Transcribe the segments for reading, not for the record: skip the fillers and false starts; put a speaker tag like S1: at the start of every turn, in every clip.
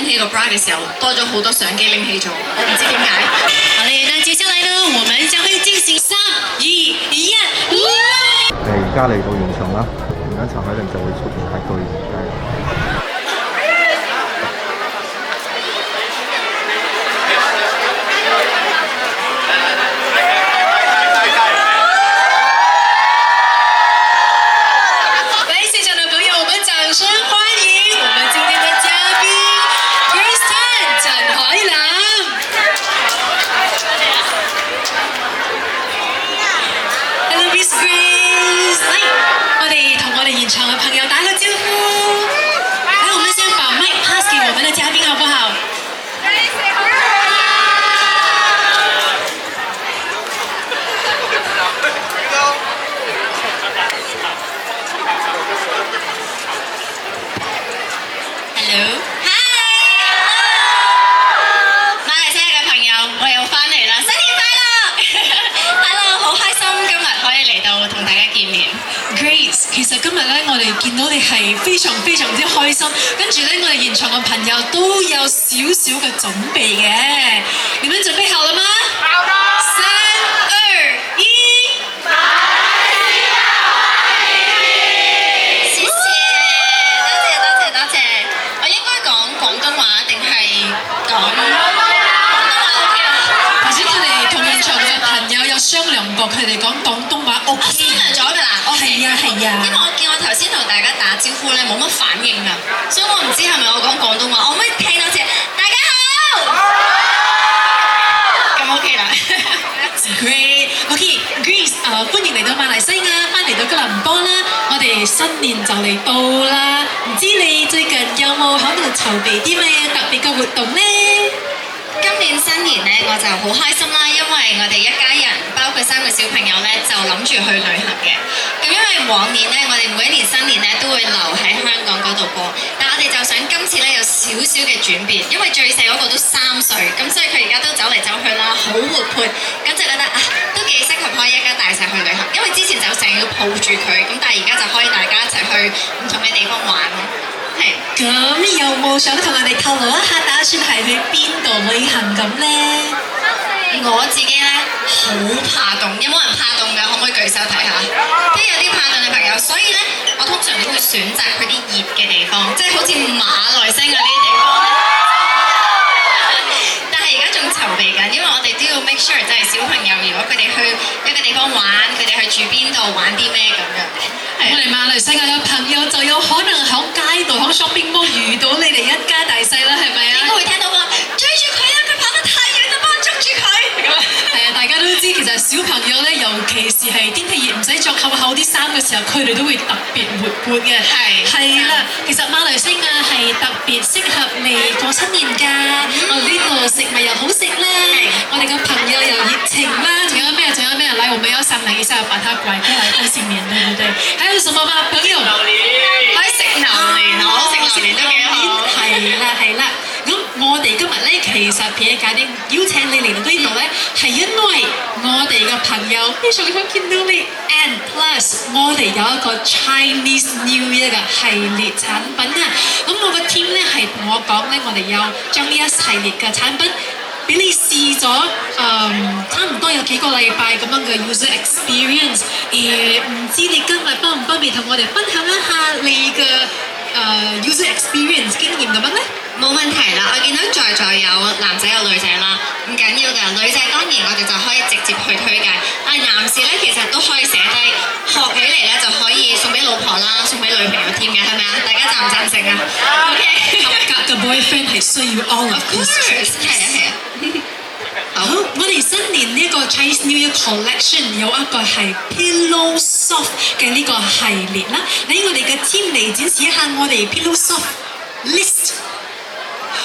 S1: 起個 bra 嘅時候，多咗好多相機拎起咗，我唔知點解。
S2: 好嘞，那接下來呢，我們將會進行3、2、1。
S3: 而家嚟到現場啦，而家陳凱琳就會出現喺對面街。
S2: 來，現場的朋友，我們掌聲歡迎我們今天的嘉賓 Grace Tan 陳凱琳。Hello Miss Grace， 嚟，我哋同我哋現場嘅朋友打個招呼。來，我們先把麥 pass 給我們的嘉賓，好不好？Hello，
S1: 馬來西亞嘅朋友，我又翻嚟啦，新年快樂！Hello， 好開心今日可以嚟到同大家見面。
S2: Grace， 其實今日咧，我哋見到你係非常非常之開心，跟住咧，我哋現場嘅朋友都有少少嘅準備嘅。你們準備好了嗎？好啦！3、2、1。
S1: 謝謝，多謝。我應該講廣東話定係講廣東話 OK 啦？
S2: 頭先佢哋同現場嘅朋友有商量過，佢哋講廣東話 OK。
S1: 我商量咗㗎啦。
S2: 係啊。
S1: 因為我見我頭先同大家打招呼咧，冇乜反應㗎，所以我唔知係咪我講廣東話，我可唔可以聽多次？大家好。咁 OK 啦。
S2: Great，OK，Grace，歡迎嚟到馬來西亞，翻嚟到吉隆坡啦。我哋新年就嚟到啦，唔知你最近有冇喺度籌備啲咩特別嘅活動呢？
S1: 今年新年咧，我就好開心啦，因為我哋一家人，包括3個小朋友咧，就諗住去旅行嘅。咁因為往年咧，我哋每一年新年咧都會留喺香港嗰度過，但我哋就想今次咧有少少嘅轉變，因為最細嗰個都3歲，咁所以佢而家都走嚟走去啦，好活潑，咁就覺得啊，都幾適合可以一家大細去旅行。因為之前就成日要抱住佢，咁但係而家就可以大家一齊去唔同嘅地方玩咯。係。
S2: 咁有冇想同我哋透露一下，打算係去邊度旅行咁呢？
S1: 我自己咧好怕凍，有冇人怕凍㗎？可唔可以舉手睇下？都有啲怕凍嘅朋友，所以咧我通常都會選擇去啲熱嘅地方，即係好似馬來西亞呢啲地方咧。但係而家仲籌備緊，因為我哋都要 make sure 就係小朋友，如果佢哋去一個地方玩，佢哋去住邊度玩啲咩咁樣。
S2: 我哋馬來西亞嘅朋友就有可能喺街度喺 shopping mall 遇到你哋一家大細啦，係咪啊？
S1: 應該會聽到話追住佢啊！佢跑得太遠啦，幫我捉住佢。
S2: 係啊，大家都知其實小朋友咧，尤其是係天氣熱唔使着厚啲衫嘅時候，佢哋都會特別活潑嘅。係啦，其實馬來西亞係特別適合嚟過新年㗎。我呢度食物又好食啦，我哋嘅朋友又熱情啦，仲有咩？來，我們要商量一下，把它拐過來過新年，對不對？還有什麼嗎？朋友？
S1: 可以食榴蓮，我食榴蓮都幾好。
S2: 係啦。咁我哋今日咧，其實撇解啲邀請你嚟到呢度咧，係因為我哋嘅朋友非常想見到你 ，and plus 我哋有一個 Chinese New Year 嘅系列產品啊。咁我個 team 咧係同我講咧，我哋有將呢一系列嘅產品俾你試咗，差唔多有幾個禮拜咁樣嘅 user experience。唔知你今日方唔方便同我哋分享一下你嘅user experience 經驗咁樣咧？
S1: 冇問題啦，我見到在有男仔有女仔啦，唔緊要㗎。女仔當然我哋就可以直接去推介，但係男士咧其實都可以寫低，學起嚟咧就可以送俾老婆啦，送俾女朋友添嘅，係咪啊？大家贊唔贊成啊 ？OK，
S2: 合格嘅 boyfriend 係需要 all of this。
S1: 係啊。
S2: 好，我哋新年呢一個 Chinese New Year Collection 有一個係 Pillow Soft 嘅呢個系列啦。喺我哋嘅 team 嚟展示一下我哋 Pillow Soft list。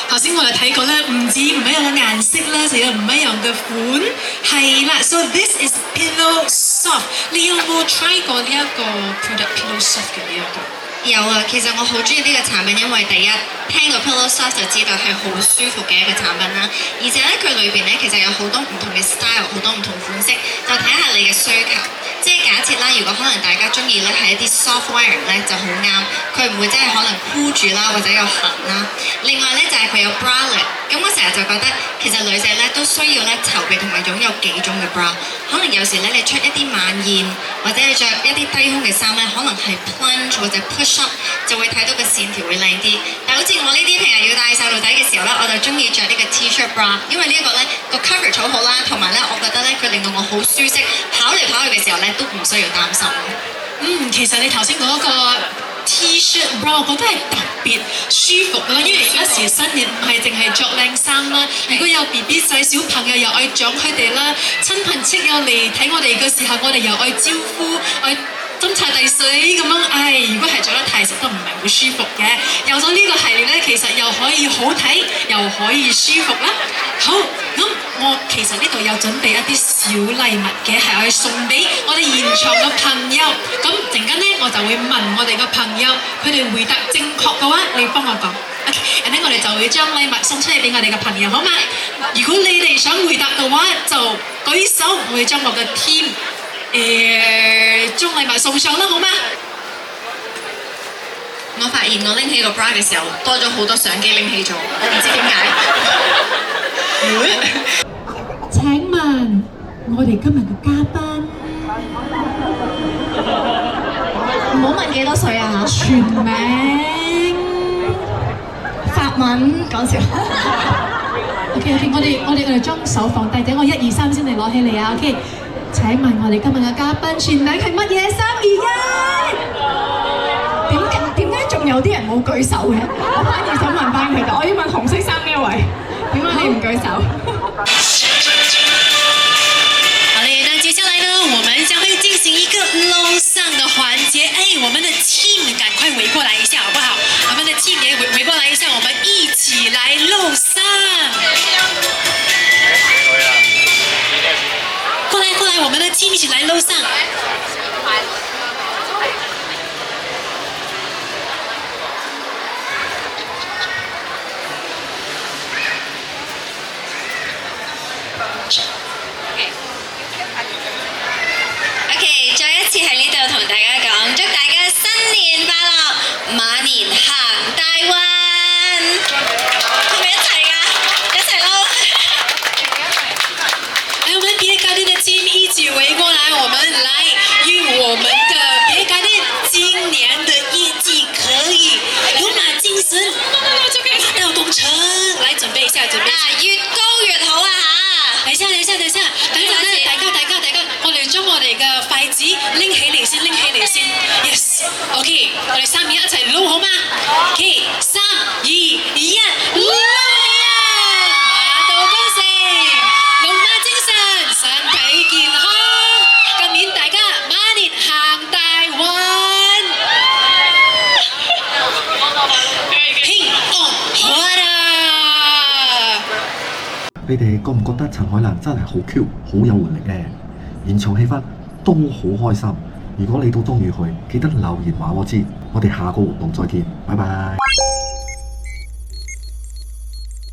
S2: 頭先我哋睇過咧，唔止唔一樣嘅顏色啦，仲有唔一樣嘅款，係啦。So this is Pillow Soft。你有冇 try 過呢一個 product Pillow Soft 嘅呢一個？
S1: 有啊，其實我好中意呢個產品，因為第一聽個 Pillow Soft 就知道係好舒服嘅一個產品啦，而且咧佢裏邊咧其實有好多唔同嘅 style， 好多唔同款式，就睇下你嘅需求。即係假設啦，如果可能大家中意咧係一啲 soft wearing 咧就好啱，佢唔會真係可能箍住啦或者有痕啦。另外咧就係佢有 bralette， 咁我成日就覺得其實女仔咧都需要咧籌備同埋擁有幾種嘅 bra。可能有時咧你出一啲晚宴或者你着一啲低胸嘅衫咧，可能係 plunge 或者 push up 就會睇到個線條會靚啲。但好似我呢啲平日要帶細路仔嘅時候咧，我就中意着呢個 T-shirt bra， 因為呢一個咧個 coverage 好好啦，同埋咧我覺得咧佢令到我好舒適，跑嚟跑去嘅時候咧都唔需要擔心。
S2: 其實你頭先講嗰個 T-shirt bra， 我覺得係特別舒服咯，因為有時新年唔係淨係着靚衫啦，如果有 BB 仔小朋友又愛獎佢哋啦，親朋戚友嚟睇我哋嘅時候，我哋又愛招呼，愛斟茶遞水咁樣，如果係着得太實都唔係好舒服嘅。有咗呢個系列咧，其實又可以好睇，又可以舒服啦。好，咁我其實呢度有準備一啲小禮物嘅，係去送俾我哋現場嘅朋友。咁陣間咧，我就會問我哋嘅朋友，佢哋回答正確嘅話，你幫我講。OK， 然後我哋就會將禮物送出嚟俾我哋嘅朋友，好嘛？如果你哋想回答嘅話，就舉手，我會將我嘅 team 將禮物送上啦，好嗎？
S1: 我發現我拎起個 bra 嘅時候，多咗好多相機拎起咗，我唔知點解。
S2: 請問我哋今日嘅嘉賓，
S1: 唔好問幾多歲啊？
S2: 全名
S1: 法文講笑。
S2: OK， 我哋將手放低，等我1、2、3先嚟攞起嚟啊 ！OK， 請問我哋今日嘅嘉賓全名係乜嘢？3、2、1。點解仲有啲人冇舉手嘅？我反而想問翻佢哋，我要問紅色衫呢一位，點解你唔舉手？
S4: 好嘞，那接下來呢，我們將會進行一個樓上的環節。我們的 team 趕快圍過來一下，好不好？我們的 team 也圍過來一下，我們一起來樓上。過來，我們的 team 一起來樓上。
S1: OK， 再一次喺呢度同大家講，祝大家新年快樂，馬年行大運。係咪一齊㗎？一齊撈！
S4: 來，我們別家店的 team 一起圍過來，我們來願我們的別家店今年的業績可以龍馬精神，大道工程。來準備一下，
S1: 越高越好啊嚇！
S4: 等一下，大家，我哋將我哋嘅筷子拎起嚟先，Yes，OK， 我哋3、2、1一齊撈好嗎 ？OK， 3、2、1，撈呀！馬到功成，龍馬精神，身體健康，今年大家馬年行大運，平安快樂。
S3: 你哋覺唔覺得陳凱琳真係好 Q， 好有活力嘅？現場氣氛都好開心。如果你都中意佢，記得留言話我知。我哋下個活動再見，拜拜。